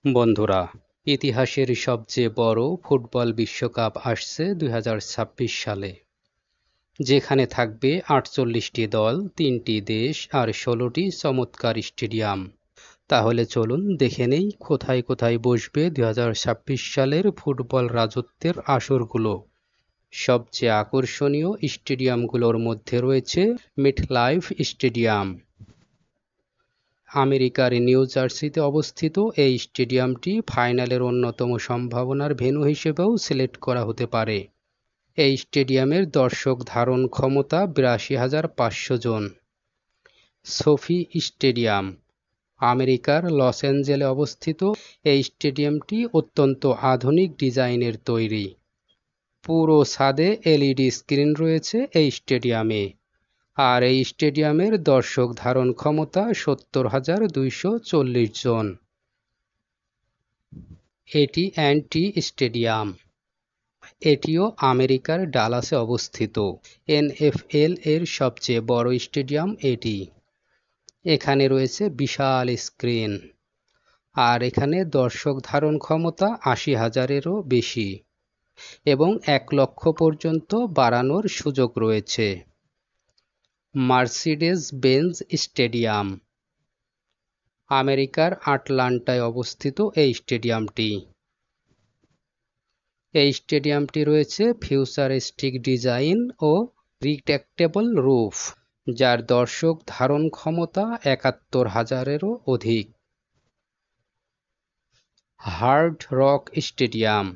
বন্ধুরা, ইতিহাসের সবচেয়ে বড় ফুটবল বিশ্বকাপ আসছে ২০২৬ সালে, যেখানে থাকবে ৪৮টি দল, ৩টি দেশ আর ১৬টি চমৎকার স্টেডিয়াম। তাহলে চলুন দেখে নেই কোথায় কোথায় বসবে ২০২৬ সালের ফুটবল রাজত্বের আসরগুলো। সবচেয়ে আকর্ষণীয় স্টেডিয়ামগুলোর মধ্যে রয়েছে মেটলাইফ স্টেডিয়াম। আমেরিকার নিউ জার্সিতে অবস্থিত এই স্টেডিয়ামটি ফাইনালের অন্যতম সম্ভাবনার ভেন্যু হিসেবেও সিলেক্ট করা হতে পারে। এই স্টেডিয়ামের দর্শক ধারণ ক্ষমতা ৮২,৫০০ জন। SoFi stadium. আমেরিকার লস অ্যাঞ্জেলে অবস্থিত এই স্টেডিয়ামটি অত্যন্ত আধুনিক ডিজাইনের তৈরি। পুরো ছাদে এলইডি স্ক্রিন রয়েছে এই স্টেডিয়ামে, আর এই স্টেডিয়ামের দর্শক ধারণ ক্ষমতা ৭০,২৪০ জন। এটি অ্যান্টি স্টেডিয়াম। এটিও আমেরিকার ডালাসে অবস্থিত। এনএফএল এর সবচেয়ে বড় স্টেডিয়াম এটি। এখানে রয়েছে বিশাল স্ক্রিন, আর এখানে দর্শক ধারণ ক্ষমতা ৮০,০০০-এরও বেশি এবং ১,০০,০০০ পর্যন্ত বাড়ানোর সুযোগ রয়েছে। মার্সিডেজ বেঞ্জ স্টেডিয়াম। আমেরিকার আটলান্টায় অবস্থিত এই স্টেডিয়ামটি। এই স্টেডিয়ামটি রয়েছে ফিউচারিস্টিক ডিজাইন ও রিট্র্যাক্টেবল রুফ, যার দর্শক ধারণ ক্ষমতা ৭১,০০০-এরও অধিক। Hard rock stadium,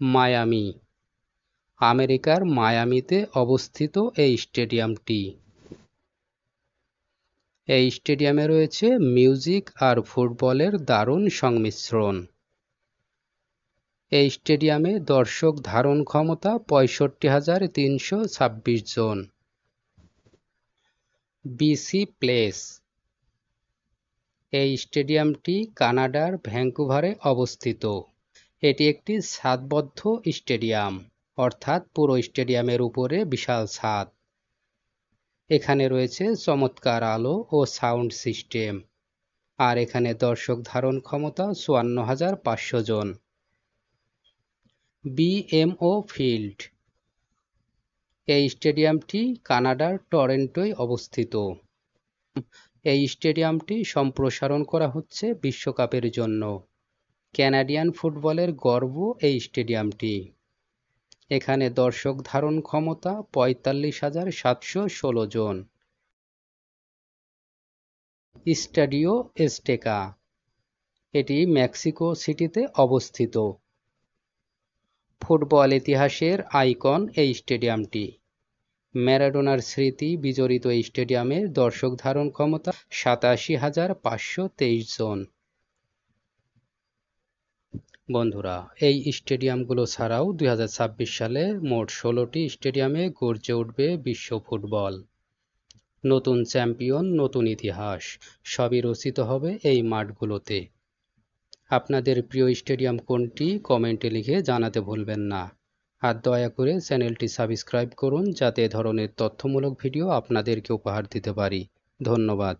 Miami. আমেরিকার মায়ামিতে অবস্থিত এই স্টেডিয়ামটি। এই স্টেডিয়ামে রয়েছে মিউজিক আর ফুটবলের দারুণ সংমিশ্রণ। এই স্টেডিয়ামে দর্শক ধারণ ক্ষমতা ৬৫,৩২৬ জন। BC place. এই স্টেডিয়ামটি কানাডার ভ্যাঙ্কুভারে অবস্থিত। এটি একটি ছাদবদ্ধ স্টেডিয়াম, অর্থাৎ পুরো স্টেডিয়ামের উপরে বিশাল ছাদ। এখানে রয়েছে চমৎকার আলো ও সাউন্ড সিস্টেম, আর এখানে দর্শক ধারণ ক্ষমতা ৫৪,৫০০ জন। BMO field. এই স্টেডিয়ামটি কানাডার টরন্টোয় অবস্থিত। এই স্টেডিয়ামটি সম্প্রসারণ করা হচ্ছে বিশ্বকাপের জন্য। ক্যানাডিয়ান ফুটবলের গর্ব এই স্টেডিয়ামটি। এখানে দর্শক ধারণ ক্ষমতা ৪৫,৭১৬ জন। স্টাডিও এজটেকা। এটি মেক্সিকো সিটিতে অবস্থিত। ফুটবল ইতিহাসের আইকন এই স্টেডিয়ামটি। ম্যারাডোনার স্মৃতি বিজড়িত এই স্টেডিয়ামের দর্শক ধারণ ক্ষমতা ৮৭,৫২৩ জন। বন্ধুরা, এই স্টেডিয়ামগুলো ছাড়াও ২০২৬ সালে মোট ১৬টি স্টেডিয়ামে গর্জে উঠবে বিশ্ব ফুটবল। নতুন চ্যাম্পিয়ন, নতুন ইতিহাস, সবই রচিত হবে এই মাঠগুলোতে। আপনাদের প্রিয় স্টেডিয়াম কোনটি কমেন্টে লিখে জানাতে ভুলবেন না। আর দয়া করে চ্যানেলটি সাবস্ক্রাইব করুন, যাতে এ ধরনের তথ্যমূলক ভিডিও আপনাদেরকে উপহার দিতে পারি। ধন্যবাদ।